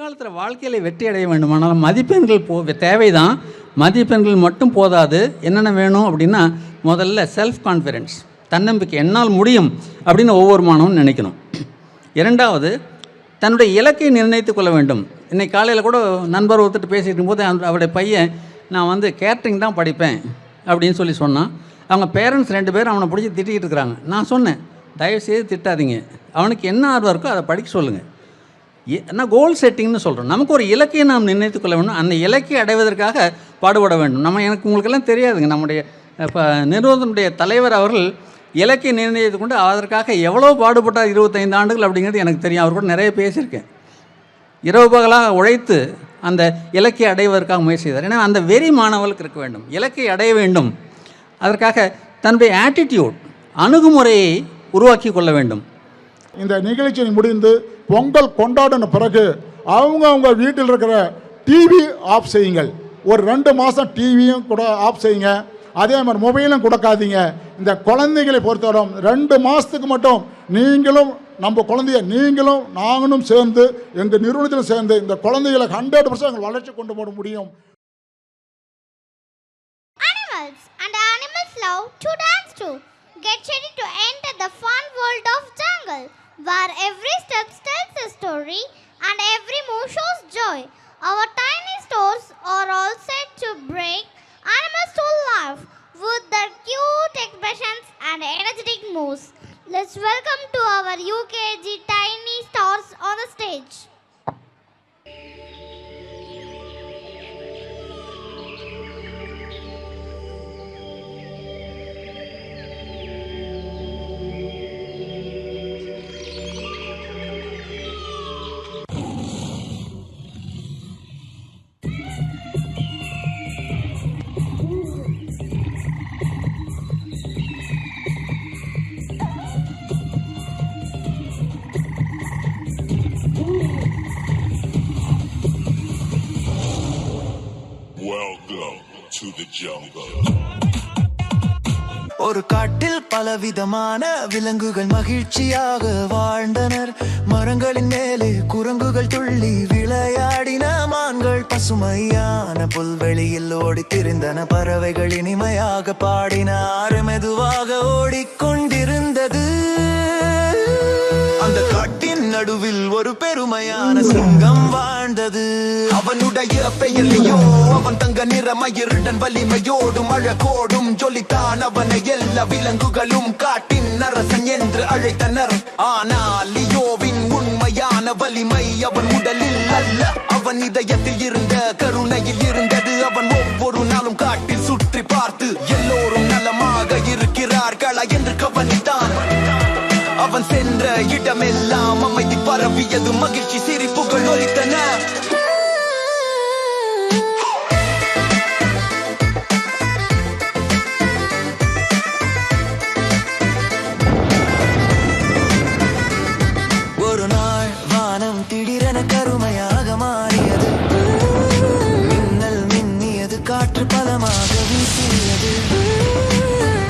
எதிர்காலத்தில் வாழ்க்கையில் வெற்றி அடைய வேண்டுமானால் மதிப்பெண்கள் தேவைதான். மதிப்பெண்கள் மட்டும் போதாது. என்னென்ன வேணும் அப்படின்னா, முதல்ல செல்ஃப் கான்ஃபிடென்ஸ், தன்னம்பிக்கை, என்னால் முடியும் அப்படின்னு ஒவ்வொரு மாணவனும் நினைக்கணும். இரண்டாவது, தன்னுடைய இலக்கை நிர்ணயித்து கொள்ள வேண்டும். இன்றைக்கி காலையில் கூட நண்பர் ஒருத்தர் பேசிகிட்டு இருக்கும்போது அவருடைய பையன், நான் கேட்ரிங் தான் படிப்பேன் அப்படின்னு சொன்னான். அவங்க பேரண்ட்ஸ் 2 பேரும் அவனை பிடிச்சி திட்டிகிட்டு இருக்கிறாங்க. நான் சொன்னேன், தயவுசெய்து திட்டாதீங்க, அவனுக்கு என்ன ஆர்வம் இருக்கோ அதை படிக்க சொல்லுங்கள். நான் கோல் செட்டிங்னு சொல்கிறோம். நமக்கு ஒரு இலக்கையை நாம் நிர்ணயித்து கொள்ள வேண்டும். அந்த இலக்கை அடைவதற்காக பாடுபட வேண்டும். உங்களுக்கெல்லாம் தெரியாதுங்க, நம்முடைய இப்போ நிறுவனத்தினுடைய தலைவர் அவர்கள் இலக்கை நிர்ணயித்து கொண்டு அதற்காக எவ்வளோ பாடுபட்டார் 25 ஆண்டுகள் அப்படிங்கிறது எனக்கு தெரியும். அவர் கூட நிறைய பேசியிருக்கேன். இரவு பகலாக உழைத்து அந்த இலக்கை அடைவதற்காக முயற்சி செய்தார். ஏன்னா அந்த வெறி மாணவர்களுக்கு இருக்க வேண்டும், இலக்கை அடைய வேண்டும். அதற்காக தன்னுடைய ஆட்டிடியூட், அணுகுமுறையை உருவாக்கி கொள்ள வேண்டும். இந்த நிகழ்ச்சி முடிந்து பொங்கல் கொண்டாடின பிறகு அவங்க வீட்டில் இருக்கிற டிவி ஆஃப் செய்யுங்கள். ஒரு 2 மாதம் டிவியும் கூட ஆஃப் செய்யுங்க. அதே மாதிரி மொபைலும் கொடுக்காதீங்க. இந்த குழந்தைகளை பொறுத்தவரை 2 மாதத்துக்கு மட்டும் நீங்களும் நம்ம குழந்தைய நீங்களும் நாங்களும் சேர்ந்து எங்கள் நிறுவனத்தில் சேர்ந்து இந்த குழந்தைகளை 100% வளர்ச்சி கொண்டு போட முடியும். Animals and animals love to dance too. Get ready to enter the fun world of jungle, where every step tells a story and every move shows joy. Our tiny stores are all set to bring animals to life with their cute expressions and energetic moves. Let's welcome to our UKG tiny stars on the stage. Welcome to the jungle. ஒரு காட்டில் பலவிதமான விலங்குகள் மகிழ்ச்சியாக வாழ்ந்தனர். மரங்களின் மேலே குரங்குகள் துள்ளி விளையாடின. மான்கள் பசுமையான புல்வெளியில் ஓடி திரிந்தன. பறவைகள் இனிமையாக பாடின. ஆறு மெதுவாக ஓடிக்கொண்டிருந்தது. அந்த காட்டின் நடுவில் ஒரு பெருமையான சிங்கம் வாழ்ந்தது. அவனுடைய பெயர்லையோ அவன் தங்க நிற மயிருடன் வலிமையோடும் அழகோடும் ஜொலித்தான். அவனை எல்லா விலங்குகளும் காட்டின் அரசன் என்று அழைத்தனர். ஆனால் லியோவின் உண்மையான வலிமை அவன் உடலில் அல்ல, அவன் இதயத்தில் இருந்த கருணையில் இருந்தது. அவன் ஒவ்வொரு நாளும் காட்டில் சுற்றி பார்த்து எல்லோரும் நலமாக இருக்கிறார்களா என்று கவனித்தான். அவன் சென்ற இடமெல்லாம் அமைதி பரவியது. மகிழ்ச்சி சிரிப்புகள் ஒலித்தன. ஒரு நாள் வானம் திடீரென கருமையாக மாறியது. மின்னல் மின்னியது. காற்று பலமாக வீசியது.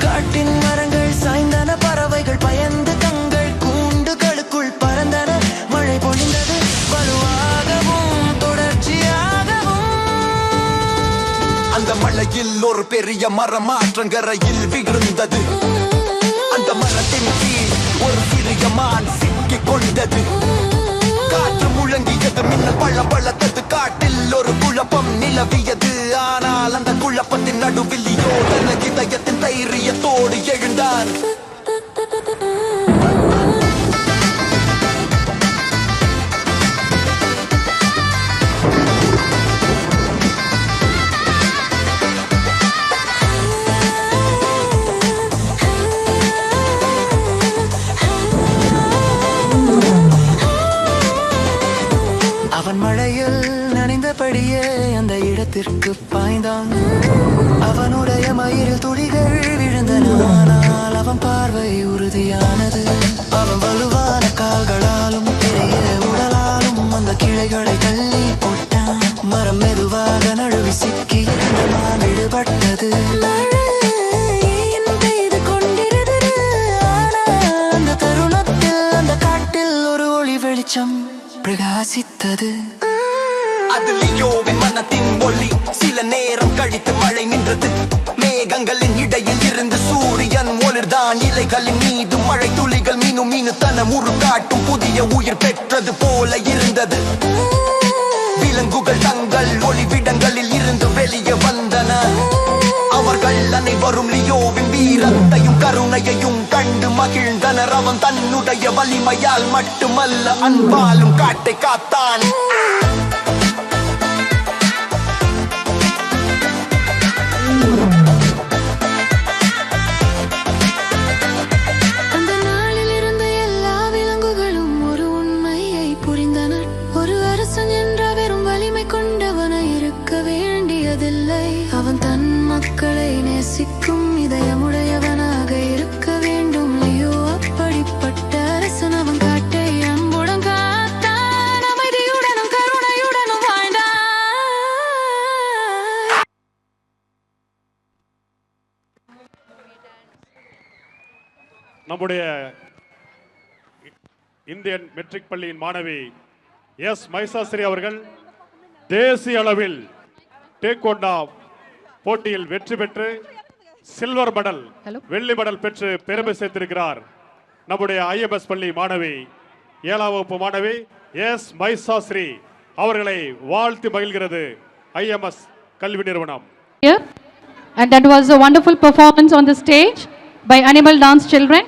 காட்டின் மரங்கள் சாய்ந்தன. பறவைகள் பயந்து தங்கள் கூண்டுகளுக்குள் பறந்தன. மழை பொழிந்தது வலுவாகவும் தொடர்ச்சியாகவும். அந்த மழையில் ஒரு பெரிய மரம் ஆற்றங்கரையில் விழுந்தது. அந்த மரத்தின் கீழ் ஒரு சிறிய மான் சிக்கிக் கொண்டது. காற்று முழங்கியது. மின்னல் பழத்தது. காட்டில் ஒரு குழப்பம் நிலவியது. ஆனால் அந்த குழப்பத்தின் நடுவில் தன இதயத்தின் தைரியத்தோடு எழுந்தார். அவன் மழையில் நனைந்தபடியே அந்த இடத்திற்கு பாய்ந்தான். அவனுடைய மயிரில் துளிகள் விழுந்தன. ஆனால் அவன் பார்வை உறுதியானது. அவன் வலுவான கால்களாலும் பெரிய உடலாலும் அந்த கிளைகளை தள்ளி போட்டான். மரம் மெதுவாக நழுவி சிக்கி விடுபட்டது. அந்த தருணத்தில் அந்த காட்டில் ஒரு ஒளி வெளிச்சம் பிரகாசித்தது. அது லியோவின் மனத்தின் ஒளி. சில நேரம் கழித்து மழை நின்றது. மேகங்களின் இடையில் இருந்து சூரியன் ஒளிர்தான். இலைகளின் மீது மழை துளிகள் மீனு தனம் உருக்காட்டும். புதிய உயிர் பெற்றது போல இருந்தது. விலங்குகள் தங்கள் ஒளிவிடங்களில் இருந்து வெளியே வந்தன. அவர்கள் அனைவரும் லியோவின் வீரத்தையும் கருணையையும் கண்டு மகிழ்ந்தனர். அவன் தன்னுடைய வலிமையால் மட்டுமல்ல, அன்பாலும் காட்டை காத்தான். அந்த நாளில் இருந்த எல்லா விலங்குகளும் ஒரு உண்மையை புரிந்தனர். ஒரு அரசன் என்ற வெறும் வலிமை கொண்டவனை இருக்க வேண்டியதில்லை. அவன் தன் மக்களை நேசிக்கும் இதயமுடையவனாக இருக்க வேண்டும். லியோ அப்படிப்பட்ட அரசன். அவன் காட்டை அன்புடன் காத்தான். அமைதியுடனும் கருணையுடனும் வாழ்ந்தான். நம்முடைய இந்தியன் மெட்ரிக் பள்ளியின் மாணவி எஸ் மைசாஸ்ரீ அவர்கள் தேசிய அளவில் டேக்வாண்டோ போட்டியில் வெற்றி பெற்று சில்வர் மெடல், வெள்ளி மெடல் பெற்று பெருமை சேர்த்திருக்கிறார். நம்முடைய ஐஎம்எஸ் பள்ளி மாணவி 7ஆம் வகுப்பு மாணவி எஸ் மைசாஸ்ரீ அவர்களை வாழ்த்து மகிழ்கிறது ஐஎம்எஸ் கல்வி நிறுவனம். And that was a wonderful performance on the stage by Animal Dance Children.